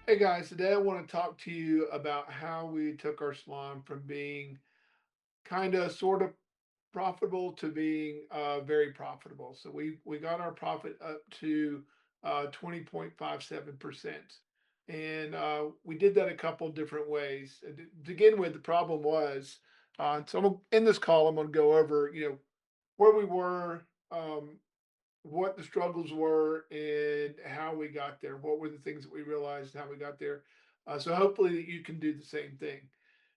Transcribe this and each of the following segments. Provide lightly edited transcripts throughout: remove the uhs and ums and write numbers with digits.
Hey guys, today I want to talk to you about how we took our salon from being kind of sort of profitable to being very profitable. So we got our profit up to 20.57%. And we did that a couple different ways. To begin with, the problem was, so in this call, I'm going to go over, where we were, what the struggles were and how we got there. What were the things that we realized and how we got there. So hopefully that you can do the same thing.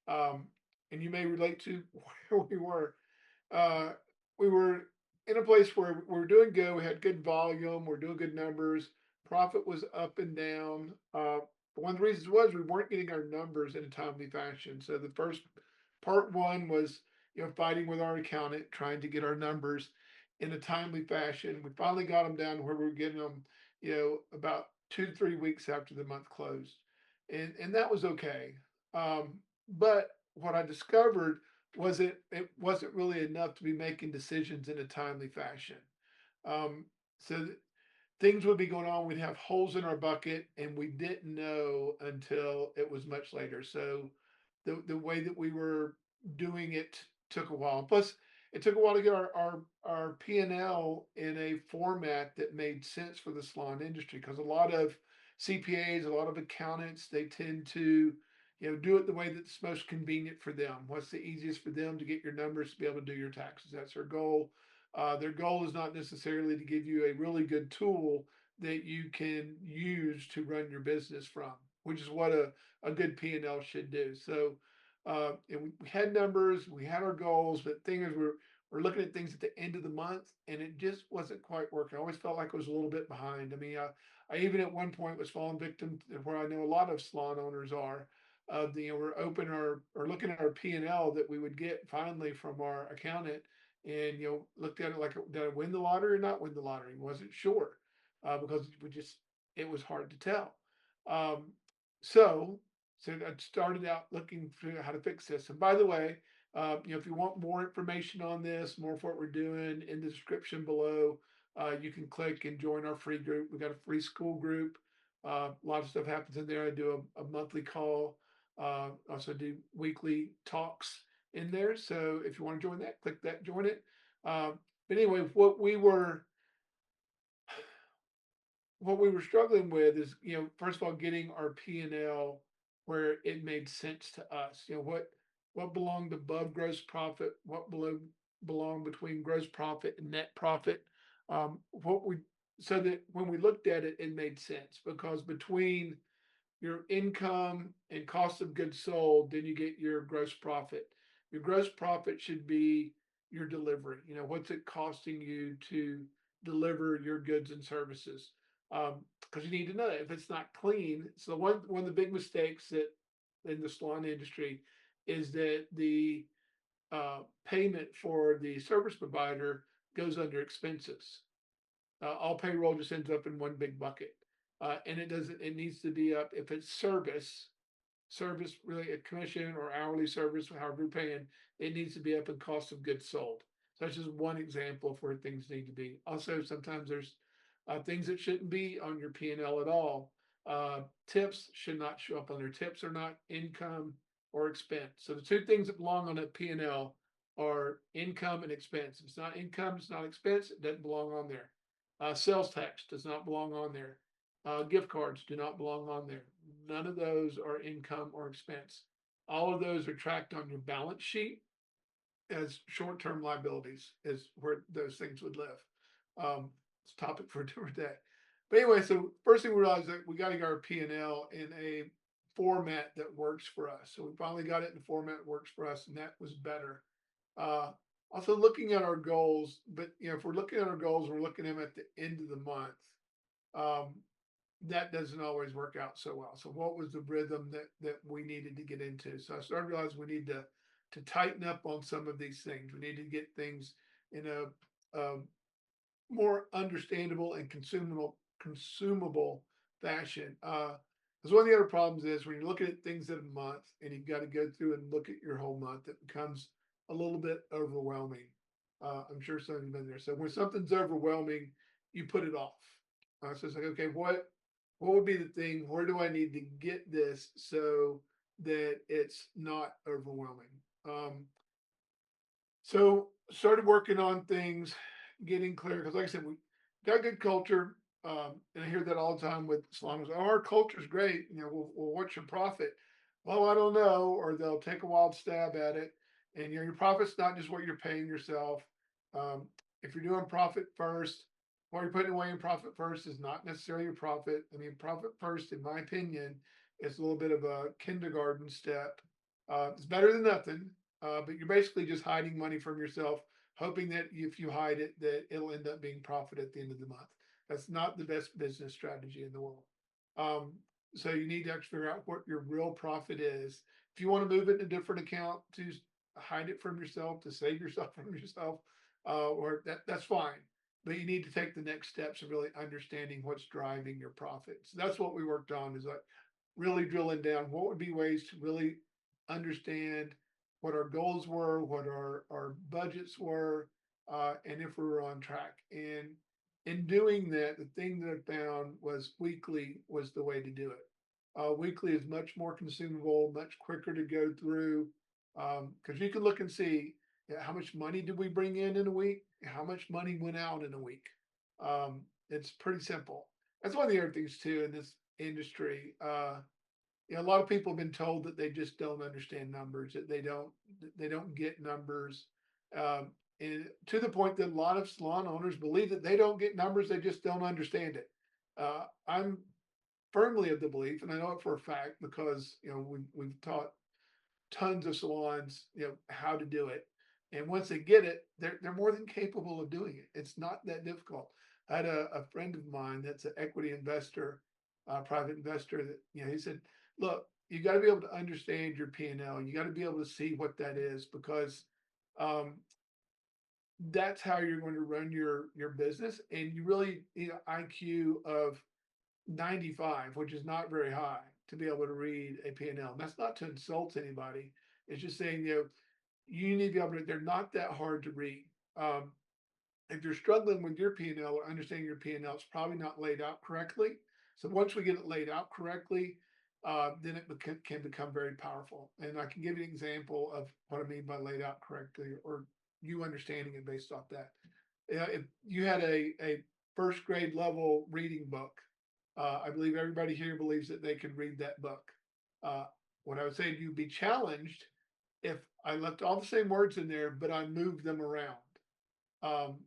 Um, and you may relate to where we were. Uh, we were in a place where we were doing good. We had good volume. We're doing good numbers. Profit was up and down. But one of the reasons was we weren't getting our numbers in a timely fashion. So the first part one was, fighting with our accountant, trying to get our numbers in a timely fashion. We finally got them down to where we were getting them, about 2 to 3 weeks after the month closed, and that was okay. But what I discovered was it wasn't really enough to be making decisions in a timely fashion. Um, so things would be going on. We'd have holes in our bucket, and we didn't know until it was much later. So the way that we were doing it took a while. Plus, it took a while to get our P and L in a format that made sense for the salon industry because a lot of CPAs, a lot of accountants, they tend to do it the way that's most convenient for them. What's the easiest for them to get your numbers to be able to do your taxes? That's their goal. Their goal is not necessarily to give you a really good tool that you can use to run your business from, which is what a good P&L should do. So, and we had numbers, we had our goals, but thing is, we're looking at things at the end of the month, and it just wasn't quite working. I always felt like I was a little bit behind. I mean, I even at one point was falling victim to where I know a lot of salon owners are. We're open or looking at our P and L that we would get finally from our accountant, and looked at it like, did I win the lottery or not win the lottery? Wasn't sure because it was hard to tell. Um, so so I started out looking for how to fix this. And by the way, if you want more information on this, more of what we're doing, in the description below, you can click and join our free group. We got a free school group. A lot of stuff happens in there. I do a monthly call. Also do weekly talks in there. So if you want to join that, click that, join it. But anyway, what we were struggling with is, first of all, getting our P&L where it made sense to us. What belonged above gross profit, what belonged between gross profit and net profit. What we So that when we looked at it, it made sense because between your income and cost of goods sold, then you get your gross profit. Your gross profit should be your delivery. What's it costing you to deliver your goods and services? Because you need to know that if it's not clean. So one of the big mistakes that in the salon industry is that the payment for the service provider goes under expenses. All payroll just ends up in one big bucket. And it doesn't, it needs to be up if it's service really a commission or hourly service, however you're paying, it needs to be up in cost of goods sold. So that's just one example of where things need to be. Also, sometimes there's things that shouldn't be on your P&L at all. Tips should not show up on there. Tips are not income or expense. So the two things that belong on a P&L are income and expense. If it's not income, it's not expense, it doesn't belong on there. Sales tax does not belong on there. Gift cards do not belong on there. None of those are income or expense. All of those are tracked on your balance sheet as short-term liabilities, is where those things would live. It's a topic for a different day. But anyway, so first thing we realized that we got to get our P&L in a format that works for us. So we finally got it in a format that works for us, and that was better. Uh, Also looking at our goals, but if we're looking at our goals, we're looking at them at the end of the month. Um, that doesn't always work out so well. So what was the rhythm that we needed to get into? So I started realizing we need to tighten up on some of these things. We need to get things in a more understandable and consumable fashion. Because one of the other problems is when you're looking at things in a month and you've got to go through and look at your whole month, it becomes a little bit overwhelming. I'm sure some of you've been there. So when something's overwhelming, you put it off. So it's like, okay, what would be the thing? Where do I need to get this so that it's not overwhelming? Um, so started working on things, getting clear because, like I said, we got good culture, and I hear that all the time with salons. Oh, our culture's great. Well, what's your profit? Well, I don't know, or they'll take a wild stab at it. And your profit's not just what you're paying yourself. Um, if you're doing profit first, what you're putting away in profit first is not necessarily your profit. I mean, profit first, in my opinion, is a little bit of a kindergarten step. It's better than nothing, but you're basically just hiding money from yourself, hoping that if you hide it, that it'll end up being profit at the end of the month. That's not the best business strategy in the world. Um, so you need to actually figure out what your real profit is. If you want to move it in a different account to hide it from yourself, to save yourself from yourself, or that's fine. But you need to take the next steps of really understanding what's driving your profits. So that's what we worked on, is like really drilling down what would be ways to really understand what our goals were, what our budgets were, and if we were on track. And in doing that, the thing that I found was weekly was the way to do it. Weekly is much more consumable, much quicker to go through, because you can look and see, yeah, how much money did we bring in a week, how much money went out in a week. It's pretty simple. That's one of the other things too in this industry. A lot of people have been told that they just don't understand numbers, that they don't get numbers, and to the point that a lot of salon owners believe that they don't get numbers, they just don't understand it. I'm firmly of the belief, and I know it for a fact because we've taught tons of salons, how to do it. And once they get it, they're more than capable of doing it. It's not that difficult. I had a friend of mine that's an equity investor, private investor, that he said, "Look, you got to be able to understand your P and L. You got to be able to see what that is because um, that's how you're going to run your business. And you really need an IQ of 95, which is not very high, to be able to read a P&L. That's not to insult anybody. It's just saying, you need to be able to, they're not that hard to read. Um, if you're struggling with your P&L or understanding your P&L, it's probably not laid out correctly. So once we get it laid out correctly, then it can become very powerful. And I can give you an example of what I mean by laid out correctly, or you understanding it based off that. If you had a first grade level reading book, I believe everybody here believes that they can read that book. Uh, what I would say, you'd be challenged if I left all the same words in there, but I moved them around. Um,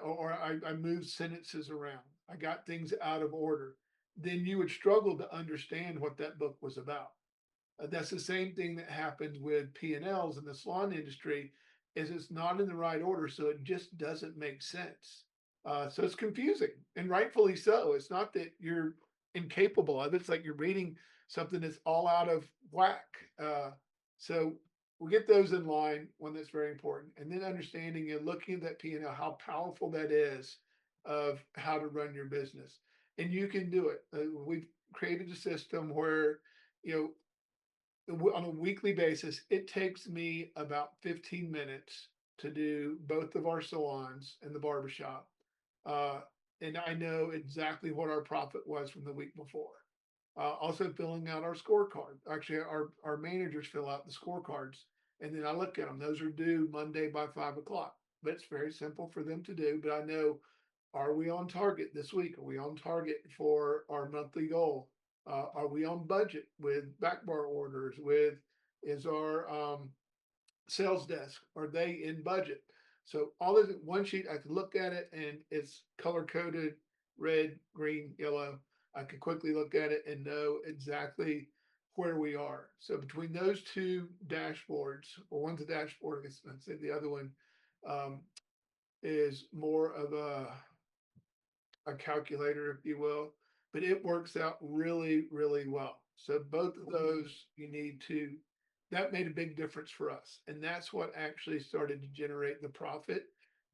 or I moved sentences around. I got things out of order. Then you would struggle to understand what that book was about. That's the same thing that happens with P&Ls in the salon industry, is it's not in the right order, so it just doesn't make sense. So it's confusing, and rightfully so. It's not that you're incapable of it. It's like you're reading something that's all out of whack. So we'll get those in line, one that's very important, and then understanding and looking at that P&L, how powerful that is of how to run your business, and you can do it. We've created a system where you know on a weekly basis, it takes me about 15 minutes to do both of our salons and the barbershop. Uh, and I know exactly what our profit was from the week before. Also filling out our scorecard. Actually, our managers fill out the scorecards, and then I look at them. Those are due Monday by 5 o'clock. But it's very simple for them to do. But I know, are we on target this week? Are we on target for our monthly goal? Are we on budget with back bar orders? Is our sales desk, are they in budget? So all this one sheet, I can look at it and it's color coded, red, green, yellow. I can quickly look at it and know exactly where we are. So between those two dashboards, or one's a dashboard, I guess I'd say the other one um, is more of a calculator, if you will, but it works out really, really well. So both of those you need to, that made a big difference for us. And that's what actually started to generate the profit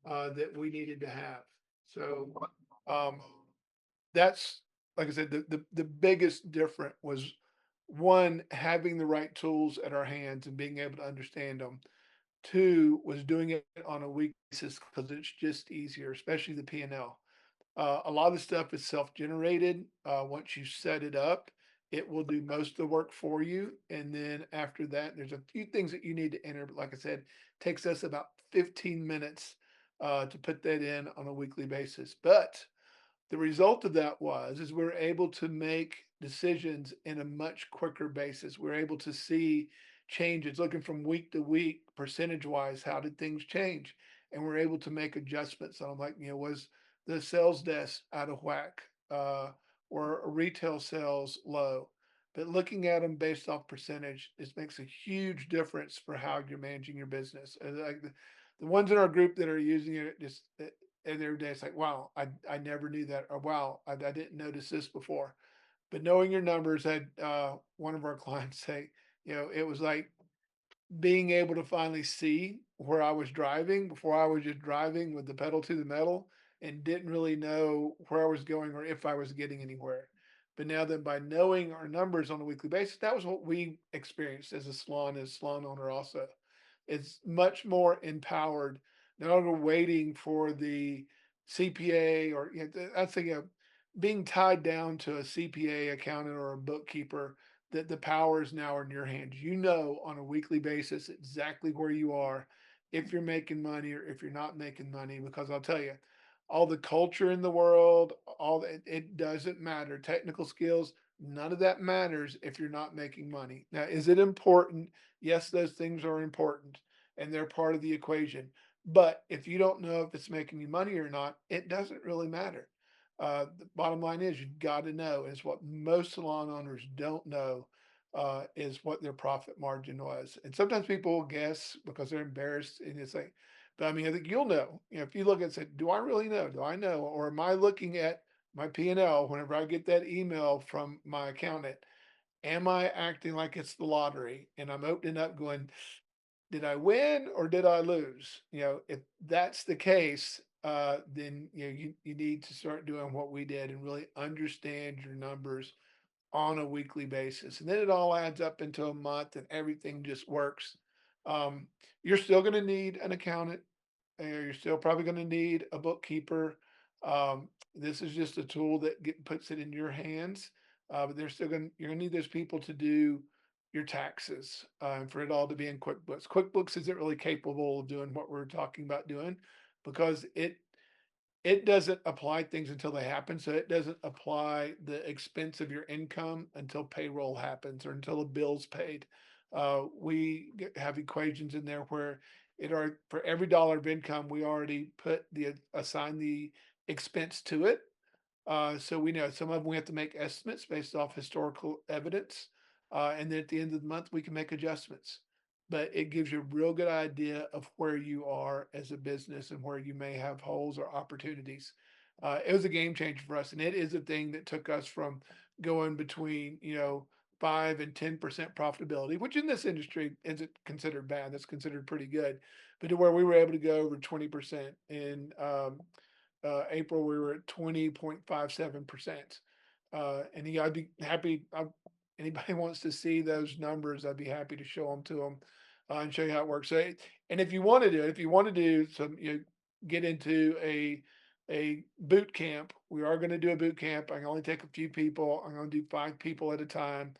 that we needed to have. So um, that's, like I said, the biggest difference was, one, having the right tools at our hands and being able to understand them. Two was doing it on a week basis because it's just easier, especially the P&L. A lot of the stuff is self-generated. Once you set it up, it will do most of the work for you. And then after that, there's a few things that you need to enter. But like I said, takes us about 15 minutes to put that in on a weekly basis. But the result of that was is we're able to make decisions in a much quicker basis. We're able to see changes, looking from week to week, percentage wise, how did things change? And we're able to make adjustments on like, was the sales desk out of whack, or retail sales low? But looking at them based off percentage, this makes a huge difference for how you're managing your business. And like the ones in our group that are using it, just and every day it's like, wow, I never knew that, or wow, I didn't notice this before. But knowing your numbers, had one of our clients say, it was like being able to finally see where I was driving before. I was just driving with the pedal to the metal and didn't really know where I was going or if I was getting anywhere. But now that by knowing our numbers on a weekly basis, that was what we experienced as a salon, as salon owner also. It's much more empowered, no longer waiting for the CPA or I think being tied down to a CPA accountant or a bookkeeper, that the powers now are in your hands. You know on a weekly basis exactly where you are, if you're making money or if you're not making money. Because I'll tell you, all the culture in the world, it doesn't matter. Technical skills, none of that matters if you're not making money. Now, is it important? Yes, those things are important and they're part of the equation. But if you don't know if it's making you money or not, it doesn't really matter. The bottom line is you've got to know, is what most salon owners don't know, is what their profit margin was. And sometimes people will guess because they're embarrassed, and it's like, but I mean, I think you'll know. If you look and say, do I really know? Do I know? Or am I looking at my P&L whenever I get that email from my accountant? Am I acting like it's the lottery? And I'm opening up going, did I win or did I lose? If that's the case, then you need to start doing what we did and really understand your numbers on a weekly basis. And then it all adds up into a month and everything just works. Um, you're still going to need an accountant, and you're still probably going to need a bookkeeper. This is just a tool that puts it in your hands. But you're going to need those people to do your taxes, and for it all to be in QuickBooks. QuickBooks isn't really capable of doing what we're talking about doing, because it doesn't apply things until they happen. So it doesn't apply the expense of your income until payroll happens or until a bill's paid. Have equations in there where it are for every dollar of income, we already assign the expense to it. So we know some of them we have to make estimates based off historical evidence. And then at the end of the month, we can make adjustments. But it gives you a real good idea of where you are as a business and where you may have holes or opportunities. It was a game changer for us. And it is a thing that took us from going between, 5 and 10% profitability, which in this industry isn't considered bad. That's considered pretty good. But to where we were able to go over 20% in April, we were at 20.57%. And I'd be happy. Anybody wants to see those numbers, I'd be happy to show them to them, and show you how it works. So, and if you want to do it, if you want to do some, get into a boot camp, we are going to do a boot camp. I can only take a few people. I'm going to do 5 people at a time,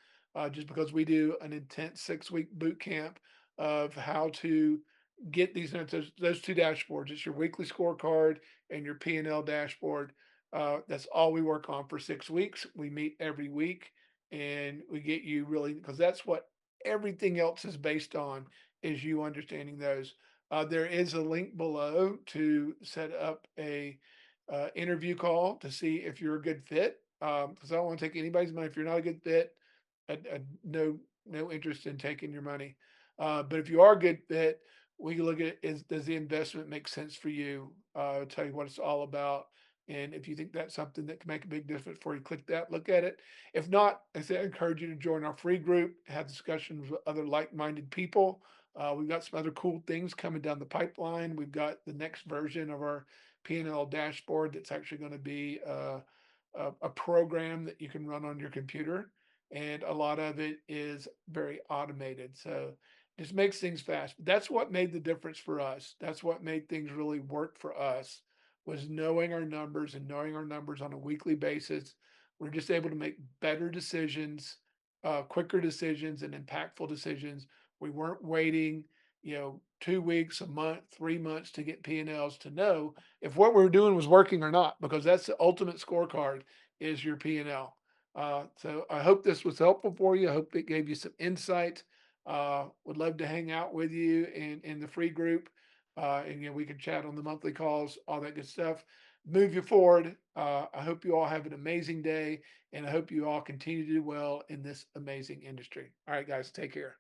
just because we do an intense 6-week boot camp of how to get those two dashboards. It's your weekly scorecard and your P&L dashboard. That's all we work on for 6 weeks. We meet every week and we get you really, because that's what everything else is based on, is you understanding those. There is a link below to set up a interview call to see if you're a good fit. Because I don't want to take anybody's money if you're not a good fit. No interest in taking your money. But if you are a good fit, we can look at, does the investment make sense for you? I'll tell you what it's all about. And if you think that's something that can make a big difference for you, click that, look at it. If not, I encourage you to join our free group, have discussions with other like-minded people. We've got some other cool things coming down the pipeline. We've got the next version of our P&L dashboard that's actually going to be a program that you can run on your computer. And a lot of it is very automated. So just makes things fast. That's what made the difference for us. That's what made things really work for us, was knowing our numbers and knowing our numbers on a weekly basis. We're just able to make better decisions, quicker decisions, and impactful decisions. We weren't waiting, 2 weeks, a month, 3 months to get P&Ls to know if what we're doing was working or not, because that's the ultimate scorecard is your P&L. So I hope this was helpful for you. I hope it gave you some insight. Would love to hang out with you in the free group. And we can chat on the monthly calls, all that good stuff. Move you forward. I hope you all have an amazing day, and I hope you all continue to do well in this amazing industry. All right, guys, take care.